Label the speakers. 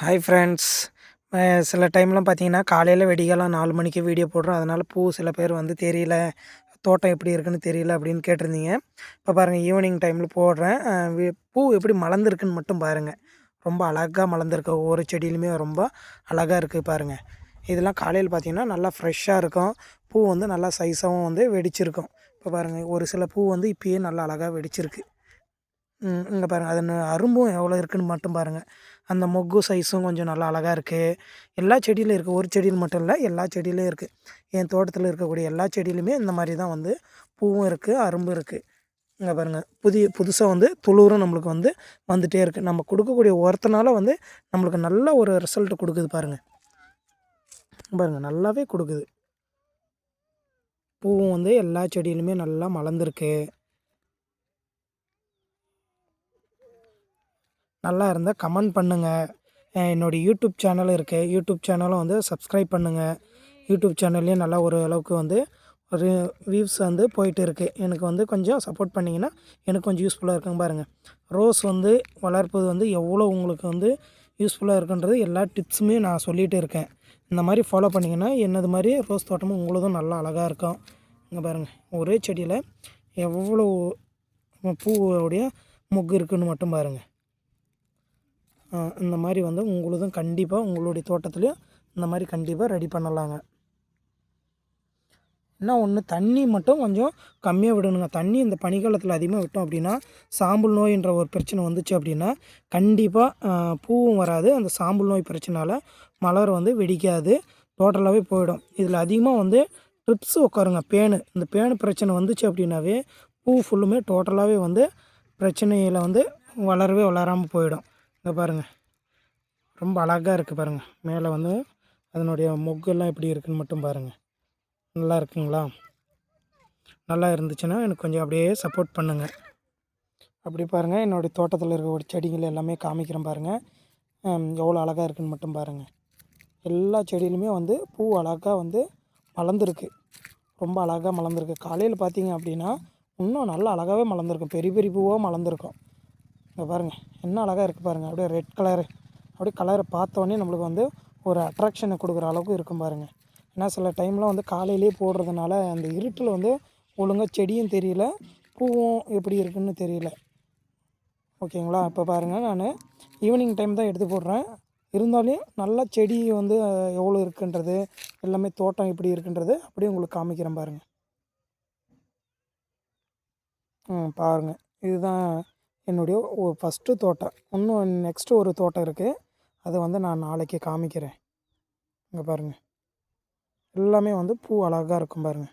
Speaker 1: Hi friends. சில டைம்லாம் பார்த்தீங்கன்னா, காலையில விடிகாலம் 4 மணிக்கு வீடியோ போடுறோம். அதனால பூ சில பேர் வந்து தெரியல, தோட்டம் எப்படி இருக்குன்னு தெரியல அப்படின்னு கேட்டிருந்தீங்க. இப்போ பாருங்கள் ஈவினிங் டைமில் போடுறேன். பூ எப்படி மலர்ந்துருக்குன்னு மட்டும் பாருங்கள். ரொம்ப அழகா மலர்ந்துருக்கு. ஒவ்வொரு செடியிலுமே ரொம்ப அழகா இருக்குது பாருங்கள். இதெல்லாம் காலையில் பார்த்தீங்கன்னா, நல்லா ஃப்ரெஷ்ஷாக இருக்கும். பூ வந்து நல்லா சைஸாகவும் வந்து வெடிச்சிருக்கும். இப்போ பாருங்கள் ஒரு சில பூ வந்து இப்பயே நல்லா அழகா வெடிச்சிருக்கு. இங்கே பாருங்கள் அது அரும்பும் எவ்வளோ இருக்குன்னு மட்டும் பாருங்கள். அந்த மொக்கு சைஸும் கொஞ்சம் நல்லா அழகா இருக்குது. எல்லா செடியிலும் இருக்குது. ஒரு செடியில் மட்டும் இல்லை, எல்லா செடியிலையும் இருக்குது. என் தோட்டத்தில் இருக்கக்கூடிய எல்லா செடியிலுமே இந்த மாதிரி தான் வந்து பூவும் இருக்குது, அரும்பும் இருக்குது. இங்கே பாருங்கள் புதுசாக வந்து துளுரும் நம்மளுக்கு வந்து வந்துகிட்டே இருக்குது. நம்ம கொடுக்கக்கூடிய உரத்தினால வந்து நம்மளுக்கு நல்ல ஒரு ரிசல்ட் கொடுக்குது பாருங்கள். பாருங்கள் நல்லாவே கொடுக்குது. பூவும் வந்து எல்லா செடியிலுமே நல்லா மலர்ந்துருக்கு. நல்லா இருந்தால் கமெண்ட் பண்ணுங்கள். என்னுடைய யூடியூப் சேனல் இருக்குது. யூடியூப் சேனலும் வந்து சப்ஸ்கிரைப் பண்ணுங்கள். யூடியூப் சேனல்லையும் நல்லா ஒரு அளவுக்கு வந்து ஒரு வியூஸ் வந்து போயிட்டு இருக்குது. எனக்கு வந்து கொஞ்சம் சப்போர்ட் பண்ணிங்கன்னா எனக்கு கொஞ்சம் யூஸ்ஃபுல்லாக இருக்குங்க பாருங்கள். ரோஸ் வந்து வளர்ப்பது வந்து எவ்வளோ உங்களுக்கு வந்து யூஸ்ஃபுல்லாக இருக்குன்றது எல்லா டிப்ஸுமே நான் சொல்லிகிட்டு இருக்கேன். இந்த மாதிரி ஃபாலோ பண்ணிங்கன்னா என்னது மாதிரி ரோஸ் தோட்டமும் உங்களுதும் நல்லா அழகாக இருக்கும். இங்கே பாருங்கள் ஒரே செடியில் எவ்வளோ பூவோடைய மொக்கு இருக்குதுன்னு மட்டும் பாருங்கள். இந்த மாதிரி வந்து உங்களுதும் கண்டிப்பாக உங்களுடைய தோட்டத்துலேயும் இந்த மாதிரி கண்டிப்பாக ரெடி பண்ணலாங்க. என்ன ஒன்று தண்ணி மட்டும் கொஞ்சம் கம்மியாக விடணுங்க. தண்ணி இந்த பனிக்காலத்தில் அதிகமாக விட்டோம் அப்படின்னா சாம்பல் நோயின்ற ஒரு பிரச்சனை வந்துச்சு அப்படின்னா கண்டிப்பாக பூவும் வராது. அந்த சாம்பல் நோய் பிரச்சனையால் மலர் வந்து வெடிக்காது, டோட்டலாகவே போயிடும். இதில் அதிகமாக வந்து ட்ரிப்ஸ் உட்காருங்க பேனு. இந்த பேனு பிரச்சனை வந்துச்சு அப்படின்னாவே பூ ஃபுல்லுமே டோட்டலாகவே வந்து பிரச்சனையில் வந்து வளரவே வளராமல் போயிடும். இங்கே பாருங்கள் ரொம்ப அழகாக இருக்குது பாருங்கள். மேலே வந்து அதனுடைய மொக்கெல்லாம் எப்படி இருக்குதுன்னு மட்டும் பாருங்கள். நல்லா இருக்குங்களா? நல்லா இருந்துச்சுன்னா எனக்கு கொஞ்சம் அப்படியே சப்போர்ட் பண்ணுங்கள். அப்படி பாருங்கள் என்னுடைய தோட்டத்தில் இருக்க ஒரு செடிகள் எல்லாமே காமிக்கிறேன் பாருங்கள். எவ்வளோ அழகாக இருக்குதுன்னு மட்டும் பாருங்கள். எல்லா செடியிலுமே வந்து பூ அழகாக வந்து மலர்ந்துருக்கு. ரொம்ப அழகாக மலர்ந்துருக்கு. காலையில் பார்த்தீங்க அப்படின்னா இன்னும் நல்லா அழகாகவே மலர்ந்துருக்கும். பெரிய பெரிய பூவாக மலர்ந்துருக்கும். இங்கே பாருங்கள் என்ன அழகாக இருக்குது பாருங்கள். அப்படியே ரெட் கலரு அப்படியே கலரை பார்த்தோன்னே நம்மளுக்கு வந்து ஒரு அட்ராக்ஷனை கொடுக்குற அளவுக்கு இருக்கும் பாருங்கள். ஏன்னா சில டைமில் வந்து காலையிலேயே போடுறதுனால அந்த இருட்டில் வந்து ஒழுங்காக செடியும் தெரியல, பூவும் எப்படி இருக்குதுன்னு தெரியல. ஓகேங்களா? இப்போ பாருங்கள் நான் ஈவினிங் டைம் தான் எடுத்து போடுறேன். இருந்தாலும் நல்லா செடி வந்து எவ்வளோ இருக்குன்றது எல்லாமே தோட்டம் எப்படி இருக்குன்றது அப்படியே உங்களுக்கு காமிக்கிறேன் பாருங்கள். பாருங்கள் இதுதான் என்னுடைய ஃபஸ்ட்டு தோட்டம். இன்னும் நெக்ஸ்ட்டு ஒரு தோட்டம் இருக்குது. அதை வந்து நான் நாளைக்கு காமிக்கிறேன். இங்கே பாருங்கள் எல்லாமே வந்து பூ அழகாக இருக்கும் பாருங்கள்.